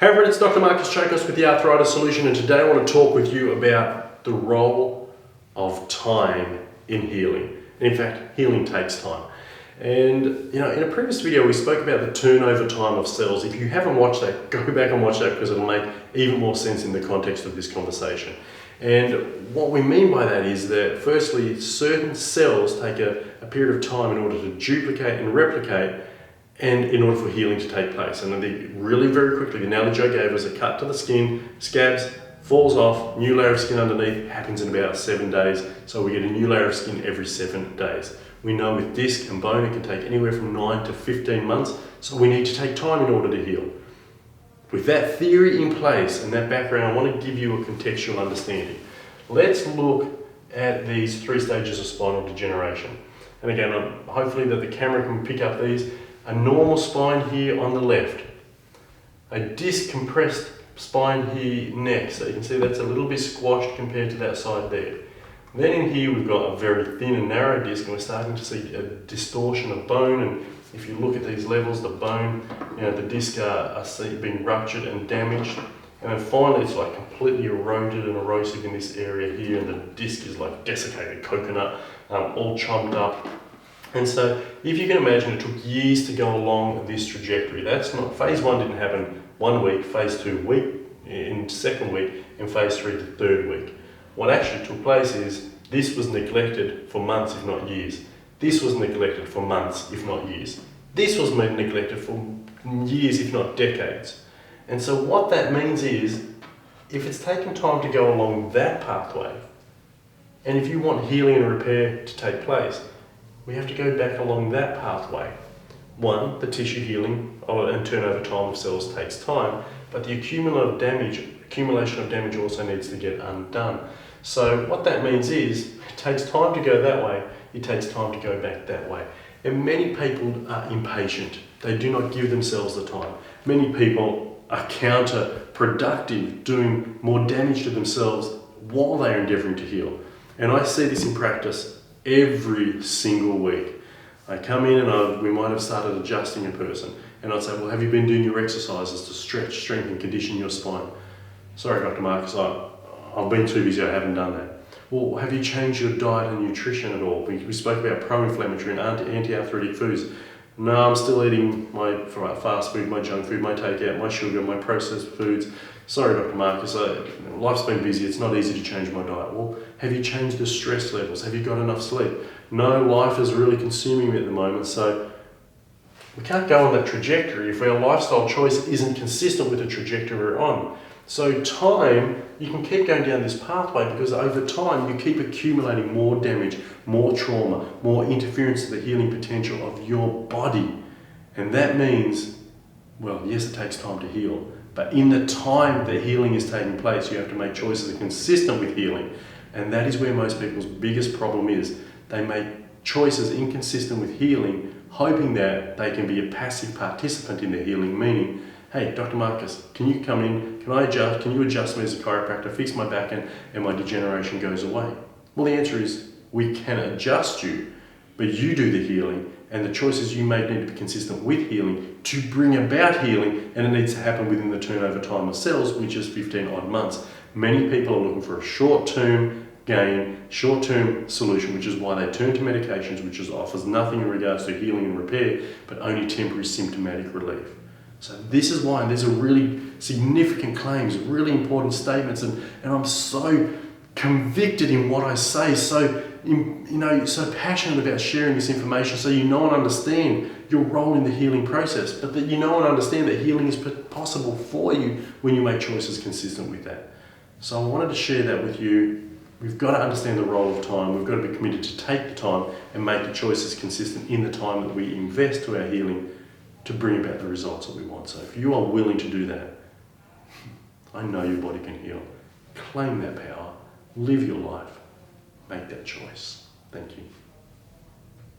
Hey everyone, it's Dr. Chacos with the Arthritis Solution, and today I want to talk with you about the role of time in healing. In fact, healing takes time. And in a previous video we spoke about the turnover time of cells. If you haven't watched that, go back and watch that because it'll make even more sense in the context of this conversation. And what we mean by that is that firstly, certain cells take a period of time in order to duplicate and replicate, and in order for healing to take place. And then really very quickly, the analogy I gave was a cut to the skin, scabs, falls off, new layer of skin underneath, happens in about 7 days. So we get a new layer of skin every 7 days. We know with disc and bone it can take anywhere from 9 to 15 months, so we need to take time in order to heal. With that theory in place and that background, I want to give you a contextual understanding. Let's look at these 3 stages of spinal degeneration. And again, hopefully that the camera can pick up these. A normal spine here on the left, a disc compressed spine here next, so you can see that's a little bit squashed compared to that side there. Then in here we've got a very thin and narrow disc, and we're starting to see a distortion of bone, and if you look at these levels, the bone, the disc are being ruptured and damaged, and then finally it's like completely eroded and erosive in this area here, and the disc is like desiccated coconut, all chomped up. And so if you can imagine, it took years to go along this trajectory. That's not, phase 1 didn't happen 1 week, phase 2 week, in 2nd week, and phase 3 the 3rd week. What actually took place is this was neglected for months, if not years. This was neglected for months, if not years. This was neglected for years, if not decades. And so what that means is, if it's taken time to go along that pathway, and if you want healing and repair to take place, we have to go back along that pathway. 1, the tissue healing and turnover time of cells takes time, but the accumulation of damage also needs to get undone. So what that means is, it takes time to go that way, it takes time to go back that way. And many people are impatient. They do not give themselves the time. Many people are counterproductive, doing more damage to themselves while they're endeavoring to heal. And I see this in practice every single week. I come in and we might have started adjusting a person, and I'd say, well, have you been doing your exercises to stretch, strengthen, condition your spine? Sorry, Dr. Marcus, I've been too busy, I haven't done that. Well, have you changed your diet and nutrition at all? We spoke about pro-inflammatory and anti-arthritic foods. No, I'm still eating my fast food, my junk food, my takeout, my sugar, my processed foods. Sorry, Dr. Marcus, life's been busy, it's not easy to change my diet. Well, have you changed the stress levels? Have you got enough sleep? No, life is really consuming me at the moment, so we can't go on that trajectory if our lifestyle choice isn't consistent with the trajectory we're on. So time, you can keep going down this pathway because over time you keep accumulating more damage, more trauma, more interference to the healing potential of your body. And that means, well, yes, it takes time to heal, but in the time that healing is taking place, you have to make choices that are consistent with healing. And that is where most people's biggest problem is. They make choices inconsistent with healing, hoping that they can be a passive participant in the healing, meaning, hey, Dr. Marcus, can you come in? Can you adjust me as a chiropractor, fix my back end, and my degeneration goes away? Well, the answer is, we can adjust you, but you do the healing, and the choices you make need to be consistent with healing to bring about healing, and it needs to happen within the turnover time of cells, which is 15 odd months. Many people are looking for a short-term gain, short-term solution, which is why they turn to medications, which offers nothing in regards to healing and repair, but only temporary symptomatic relief. So this is why, and these are really significant claims, really important statements, and I'm so convicted in what I say, so passionate about sharing this information so you know and understand your role in the healing process, but that you know and understand that healing is possible for you when you make choices consistent with that. So I wanted to share that with you. We've got to understand the role of time. We've got to be committed to take the time and make the choices consistent in the time that we invest to our healing to bring about the results that we want. So if you are willing to do that, I know your body can heal. Claim that power, live your life, make that choice. Thank you.